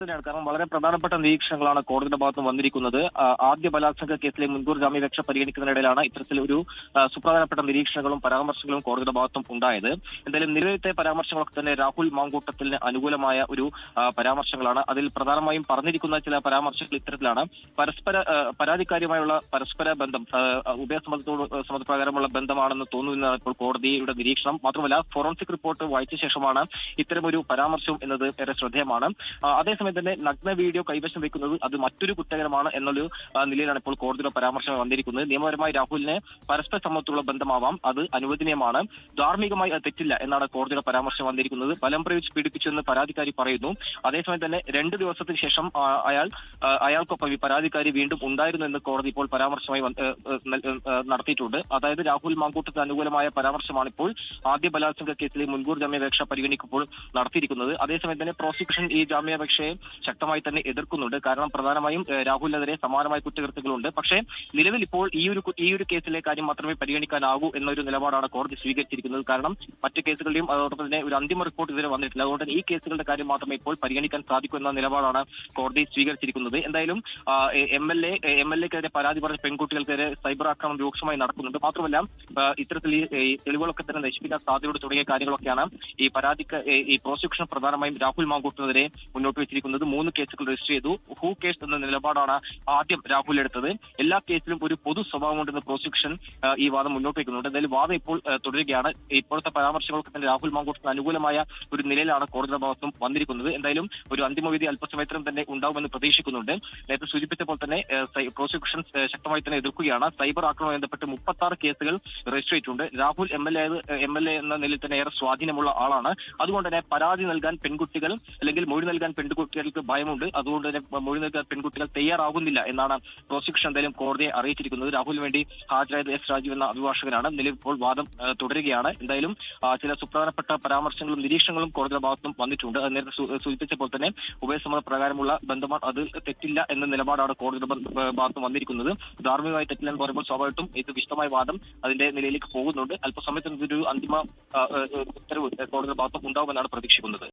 തന്നെയാണ്. കാരണം വളരെ പ്രധാനപ്പെട്ട നിരീക്ഷണങ്ങളാണ് കോടതിയുടെ ഭാഗത്ത് വന്നിരിക്കുന്നത്. ആദ്യ ബലാത്സംഗ കേസിലെ മുൻകൂർ ജാമ്യാപേക്ഷ പരിഗണിക്കുന്നതിനിടയിലാണ് ഇത്തരത്തിലൊരു സുപ്രധാനപ്പെട്ട നിരീക്ഷണങ്ങളും പരാമർശങ്ങളും കോടതിയുടെ ഭാഗത്തും ഉണ്ടായത്. എന്തായാലും നിലവിലത്തെ പരാമർശങ്ങളൊക്കെ തന്നെ രാഹുൽ മാങ്കൂട്ടത്തിന് അനുകൂലമായ ഒരു പരാമർശങ്ങളാണ്. അതിൽ പ്രധാനമായും പറഞ്ഞിരിക്കുന്ന ചില പരാമർശങ്ങൾ ഇത്തരത്തിലാണ്. പരാതിക്കാരിയുമായുള്ള പരസ്പര ബന്ധം ഉപസമ്മതപ്രകാരമുള്ള ബന്ധമാണെന്ന് തോന്നുന്ന ഇപ്പോൾ കോടതിയുടെ നിരീക്ഷണം. മാത്രമല്ല ഫോറൻസിക് റിപ്പോർട്ട് വായിച്ച ശേഷമാണ് ഇത്തരമൊരു പരാമർശം എന്നത് ഏറെ ശ്രദ്ധേയമാണ്. അതേസമയം തന്നെ നഗ്ന വീഡിയോ കൈവശം വെക്കുന്നത് അത് മറ്റൊരു കുറ്റകരമാണ് എന്നൊരു നിലയിലാണ് ഇപ്പോൾ കോടതിയുടെ പരാമർശം വന്നിരിക്കുന്നത്. നിയമപരമായി രാഹുലിന് പരസ്പര സമ്മതത്തുള്ള ബന്ധമാവാം, അത് അനുവദനീയമാണ്, ധാർമ്മികമായി അത് തെറ്റില്ല എന്നാണ് കോടതിയുടെ പരാമർശം വന്നിരിക്കുന്നത്. ബലം പ്രയോഗിച്ച് പീഡിപ്പിച്ചെന്ന് പരാതിക്കാരി പറയുന്നു. അതേസമയം തന്നെ 2 ദിവസത്തിന് ശേഷം അയാൾക്കൊപ്പം ഈ പരാതിക്കാരി വീണ്ടും ഉണ്ടായിരുന്നു എന്ന് കോടതി ഇപ്പോൾ പരാമർശമായി നടത്തിയിട്ടുണ്ട്. അതായത് രാഹുൽ മാങ്കൂട്ടത്തിന് അനുകൂലമായ പരാമർശമാണ് ഇപ്പോൾ ആദ്യ ബലാത്സംഗ കേസിലെ മുൻകൂർ ജാമ്യാപേക്ഷ പരിഗണിക്കുമ്പോൾ നടത്തിയിരിക്കുന്നത്. അതേസമയം തന്നെ പ്രോസിക്യൂഷൻ ഈ ജാമ്യാപേക്ഷയെ ശക്തമായി തന്നെ എതിർക്കുന്നുണ്ട്. കാരണം പ്രധാനമായും രാഹുലിനെതിരെ സമാനമായ കുറ്റകൃത്യങ്ങളുണ്ട്. പക്ഷേ നിലവിൽ ഇപ്പോൾ ഈ ഒരു കേസിലെ കാര്യം മാത്രമേ പരിഗണിക്കാനാകൂ എന്നൊരു നിലപാടാണ് കോടതി സ്വീകരിച്ചിരിക്കുന്നത്. കാരണം മറ്റ് കേസുകളുടെയും അതോടൊപ്പം തന്നെ ഒരു അന്തിമ റിപ്പോർട്ട് ഇതുവരെ വന്നിട്ടില്ല. അതുകൊണ്ട് ഈ കേസുകളുടെ കാര്യം മാത്രമേ ഇപ്പോൾ പരിഗണിക്കാൻ സാധിക്കൂ എന്ന നിലപാടാണ് കോടതി സ്വീകരിച്ചിരിക്കുന്നത്. എന്തായാലും എം എൽ എക്കെതിരെ പരാതി പറഞ്ഞ പെൺകുട്ടികൾക്കെതിരെ സൈബർ ആക്രമണം രൂക്ഷമായി നടക്കുന്നുണ്ട്. മാത്രമല്ല ഇത്തരത്തിൽ ഈ തെളിവുകളൊക്കെ തന്നെ നശിപ്പിക്കാൻ സാധ്യതയോട് തുടങ്ങിയ കാര്യങ്ങളൊക്കെയാണ് ഈ പ്രോസിക്യൂഷൻ പ്രധാനമായും രാഹുൽ മാങ്കൂട്ടിനെതിരെ മുന്നോട്ട് വെച്ചിരിക്കുന്നത്. 3 കേസുകൾ രജിസ്റ്റർ ചെയ്തു. ഹൂ കേസ് എന്ന നിലപാടാണ് ആദ്യം രാഹുൽ എടുത്തത്. എല്ലാ കേസിലും ഒരു പൊതു സ്വഭാവമുണ്ടെന്ന് പ്രോസിക്യൂഷൻ ഈ വാദം മുന്നോട്ട് വയ്ക്കുന്നുണ്ട്. എന്തായാലും വാദം ഇപ്പോൾ തുടരുകയാണ്. ഇപ്പോഴത്തെ പരാമർശങ്ങളൊക്കെ തന്നെ രാഹുൽ മാങ്കൂട്ടത്തിന് അനുകൂലമായ ഒരു നിലയിലാണ് കോടതിയുടെ ഭാഗത്തും വന്നിരിക്കുന്നത്. എന്തായാലും ഒരു അന്തിമവിധി അല്പസമയത്തിനും തന്നെ ഉണ്ടാവുമെന്ന് പ്രതീക്ഷിക്കുന്നുണ്ട്. നേരത്തെ സൂചിപ്പിച്ചപ്പോൾ തന്നെ പ്രോസിക്യൂഷൻ ശക്തമായി തന്നെ എതിർക്കുകയാണ്. സൈബർ ആക്രമണവുമായി ബന്ധപ്പെട്ട് 36 കേസുകൾ രജിസ്റ്റർ ചെയ്തിട്ടുണ്ട്. രാഹുൽ എം എൽ എ എന്ന നിലയിൽ തന്നെ ഏറെ സ്വാധീനമുള്ള ആളാണ്. അതുകൊണ്ട് തന്നെ പരാതി നൽകാൻ പെൺകുട്ടികൾ അല്ലെങ്കിൽ മൊഴി നൽകാൻ പെൺകുട്ടികൾക്ക് ഭയമുണ്ട്. അതുകൊണ്ട് തന്നെ മൊഴി നൽകാൻ പെൺകുട്ടികൾ തയ്യാറാകുന്നില്ല എന്നാണ് പ്രോസിക്യൂഷൻ എന്തായാലും കോടതിയെ അറിയിച്ചിരിക്കുന്നത്. രാഹുലിന് വേണ്ടി ഹാജരായത് എസ് രാജീവ് എന്ന അഭിഭാഷകനാണ്. നിലവിൽ ഇപ്പോൾ വാദം തുടരുകയാണ്. എന്തായാലും ചില സുപ്രധാനപ്പെട്ട പരാമർശങ്ങളും നിരീക്ഷണങ്ങളും കോടതിയുടെ ഭാഗത്തും വന്നിട്ടുണ്ട്. അത് നേരത്തെ സൂചിപ്പിച്ചപ്പോൾ തന്നെ ഉഭയസമ്മത പ്രകാരമുള്ള ബന്ധമാണ്, അത് തെറ്റില്ല എന്ന നിലപാടാണ് കോടതിയുടെ ഭാഗത്തും വന്നിരിക്കുന്നത്. ധാർമ്മികമായി തെറ്റില്ല എന്ന് പറയുമ്പോൾ സ്വാഭാവികമായിട്ടും ഇത് വിശദമായ വാദം അതിന്റെ നിലയിലേക്ക് പോകുന്നുണ്ട്. അല്പസമയത്തിന് ഇതൊരു അന്തിമ ഉത്തരവ് കോടതിയുടെ ഭാഗത്തും ഉണ്ടാവുമെന്നാണ് പ്രതീക്ഷിക്കുന്നത്.